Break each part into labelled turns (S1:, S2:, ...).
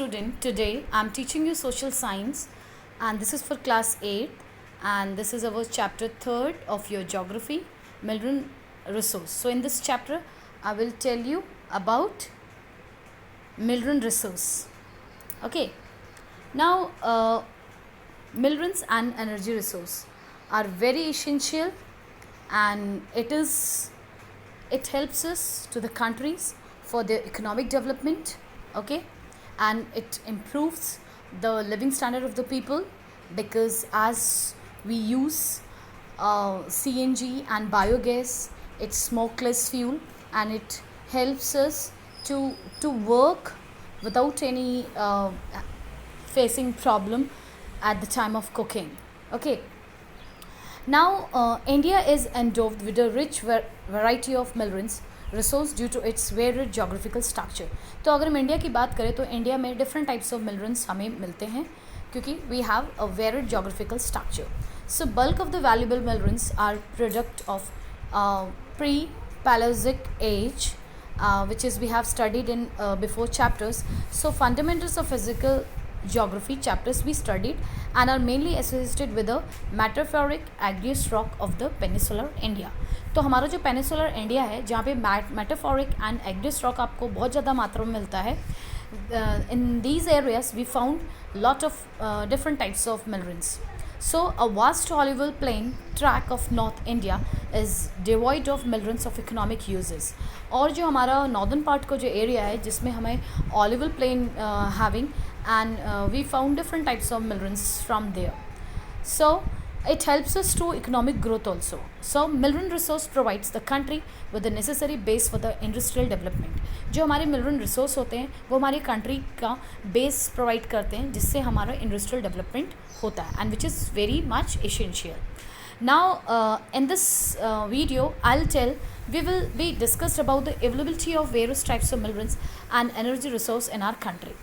S1: student. Today I'm teaching you social science and this is for class 8 and this is our chapter 3rd of your geography, Milron resource. So in this chapter I will tell you about Milron resource. Okay. Now Milrons and energy resource are very essential and it helps us to the countries for their economic development, okay, and it improves the living standard of the people because as we use CNG and biogas, it's smokeless fuel and it helps us to work without any facing problem at the time of cooking. Okay. Now, India is endowed with a rich variety of minerals resource due to its varied geographical structure. तो अगर हम India की बात करें तो India में different types of minerals हमें मिलते हैं क्योंकि we have a varied geographical structure. So bulk of the valuable minerals are product of pre-Paleozoic age, which is we have studied in before chapters. So fundamentals of physical geography chapters we studied and are mainly associated with the metamorphic aqueous rock of the peninsular India. तो हमारा जो peninsular India है जहाँ पे metaphoric and aqueous rock आपको बहुत ज़्यादा मात्रा में मिलता है, in these areas we found lot of different types of minerals. So a vast alluvial plain tract of North India is devoid of minerals of economic uses. और जो हमारा नॉर्दर्न पार्ट को जो एरिया है जिसमें हमें alluvial plain having and we found different types of minerals from there. So it helps us to economic growth also. So mineral resource provides the country with the necessary base for the industrial development. जो हमारे mineral resource होते हैं वो हमारी country का base provide करते हैं जिससे हमारा इंडस्ट्रियल डेवलपमेंट होता है and which is very much essential. Now in this video I'll tell we will be discussed about the availability of various types of minerals and energy resource in our country.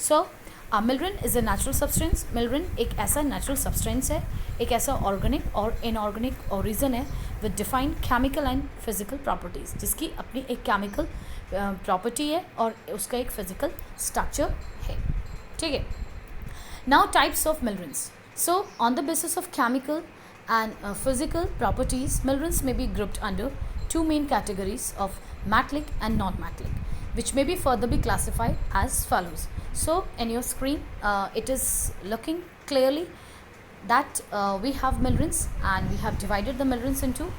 S1: So mineral is a natural substance. Mineral एक ऐसा natural substance है, एक ऐसा organic और inorganic origin है with defined chemical and physical properties, जिसकी अपनी एक केमिकल प्रॉपर्टी है और उसका एक फिजिकल स्ट्रक्चर है. ठीक है. Now types of minerals. So on the basis of chemical and physical properties, minerals may be grouped under two main categories of metallic and non-metallic, which may be further be classified as follows. So in your screen it is looking clearly that we have minerals and we have divided the minerals into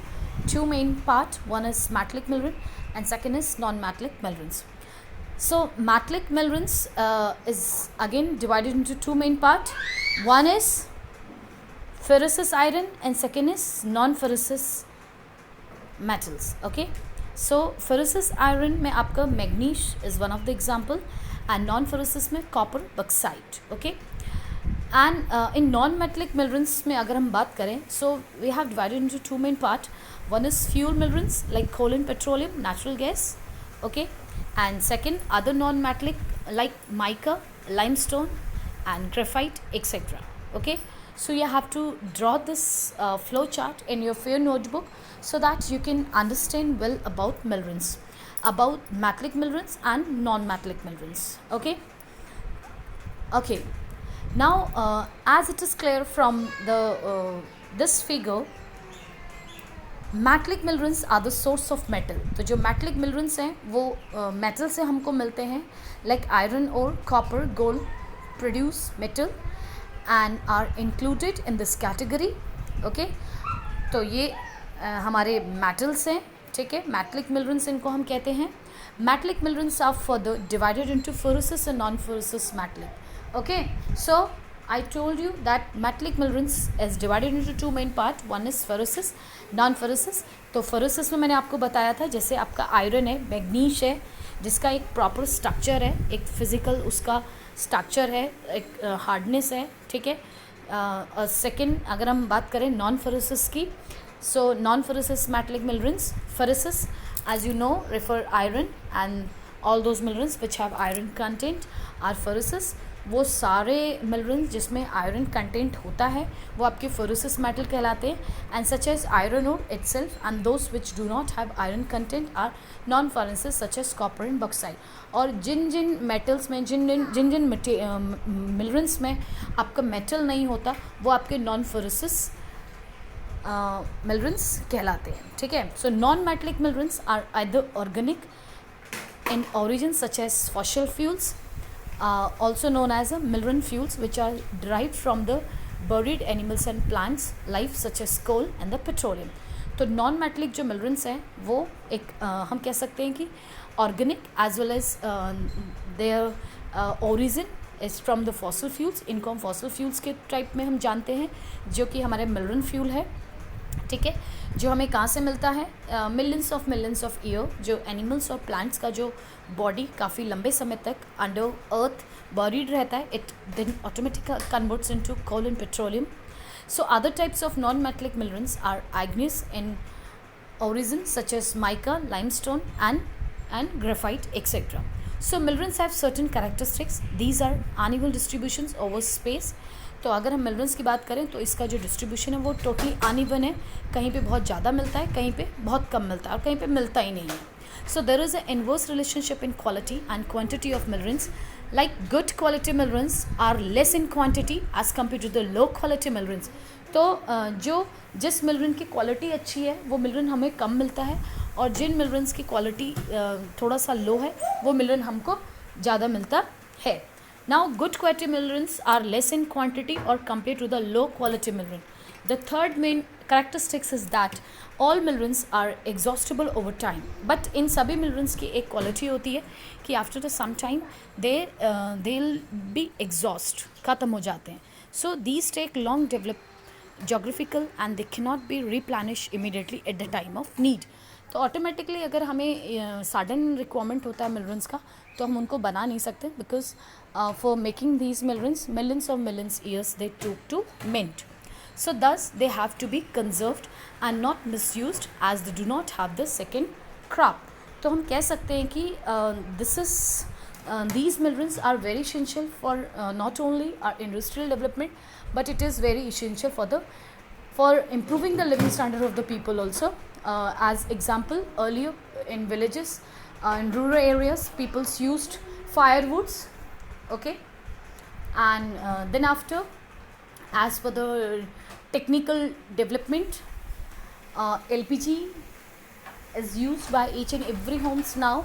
S1: two main part. One is metallic mineral and second is non-metallic minerals. So metallic minerals is again divided into two main part. One is ferrous iron and second is non-ferrous metals. Okay. So ferrous iron में आपका मैग्नीश is one of the example and non-ferrous में copper bauxite. Okay. And in non-metallic minerals में अगर हम बात करें, so we have divided into two main part. One is fuel minerals like coal and petroleum, natural gas. Okay. And second other non-metallic like mica, limestone and graphite, etc. Okay. So you have to draw this flow chart in your notebook so that you can understand well about minerals, about metallic minerals and non-metallic minerals. Okay. Okay. Now as it is clear from the this figure, metallic minerals are the source of metal. तो जो metallic minerals हैं वो metal से हमको मिलते हैं like iron ore, copper, gold produce metal and are included in this category. Okay. तो ये हमारे metals हैं. ठीक है. metallic minerals इनको हम कहते हैं. metallic minerals are further divided into ferrous and non-ferrous metallic. Okay. So I told you that metallic minerals is divided into two main part. One is ferrous, non-ferrous. तो ferrous में मैंने आपको बताया था जैसे आपका आयरन है, मैग्नीश है जिसका एक प्रॉपर स्ट्रक्चर है, एक फिजिकल उसका स्ट्रक्चर है, एक हार्डनेस है. ठीक है. और सेकेंड अगर हम बात करें नॉन फेरस की, so non ferrous metallic minerals. Ferrous as you know refer iron and all those minerals which have iron content are ferrous. वो सारे मिनरल्स जिसमें आयरन कंटेंट होता है वो आपके फेरोसिस मेटल कहलाते हैं, and such as iron ore itself, and those which do not have iron content are non ferrous such as copper and bauxite. और जिन जिन मेटल्स में जिन जिन मिनरल्स में आपका मेटल नहीं होता वो आपके नॉन फेरोसिस मिनरल्स कहलाते हैं, ठीक है। So non metallic minerals are either organic in origin such as fossil fuels, also known as mineral fuels, which are derived from the buried animals and plants life such as coal and the petroleum। तो non metallic जो minerals हैं वो एक हम कह सकते हैं कि organic as well as their origin is from the fossil fuels. इनको हम फॉसिल फ्यूल्स के टाइप में हम जानते हैं, जो कि हमारे मिनरल फ्यूल है, ठीक है, जो हमें कहाँ से मिलता है, मिलियंस ऑफ ईयर, जो एनिमल्स और प्लांट्स का जो बॉडी काफ़ी लंबे समय तक अंडर अर्थ बरीड रहता है, it then automatically converts into coal and petroleum. So other types of non metallic minerals are igneous in origin such as mica, limestone and graphite, etc. So minerals have certain characteristics. These are uneven distributions over space. तो अगर हम minerals की बात करें तो इसका जो distribution है वो टोटली अनइवन है, कहीं पे बहुत ज़्यादा मिलता है, कहीं पे बहुत कम मिलता है और कहीं पे मिलता ही नहीं है। So there is a inverse relationship in quality and quantity of minerals, like good quality minerals are less in quantity as compare to the low quality minerals. तो जो जिस मिनरल की क्वालिटी अच्छी है वो मिनरल हमें कम मिलता है, और जिन मिनरल्स की क्वालिटी थोड़ा सा लो है वो मिनरल हमको ज़्यादा मिलता है। Now, good quality minerals are less in quantity or compared to the low quality mineral. The third main characteristics is that all minerals are exhaustible over time. But in सभी minerals की एक quality होती है कि after the some time they'll be exhaust, ख़त्म हो जाते हैं. So these take long develop geographical and they cannot be replenished immediately at the time of need. तो ऑटोमेटिकली अगर हमें सडन रिक्वायरमेंट होता है मिनरल्स का तो हम उनको बना नहीं सकते, because for making these minerals millions of millions years they took to mint. So thus they have to be conserved and not misused as they do not have the second crop. तो हम कह सकते हैं कि this is these minerals are very essential for not only our industrial development but it is very essential for improving the living standard of the people also. As example, earlier in villages, in rural areas, people used firewoods, okay, and then after, as per the technical development, LPG is used by each and every homes now,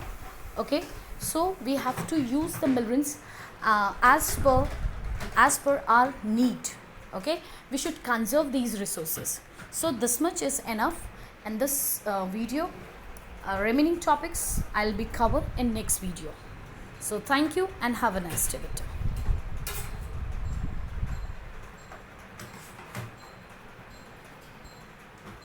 S1: okay. So we have to use the minerals as per our need, okay. We should conserve these resources. So this much is enough in this video. Remaining topics I'll be covered in next video. So thank you and have a nice day.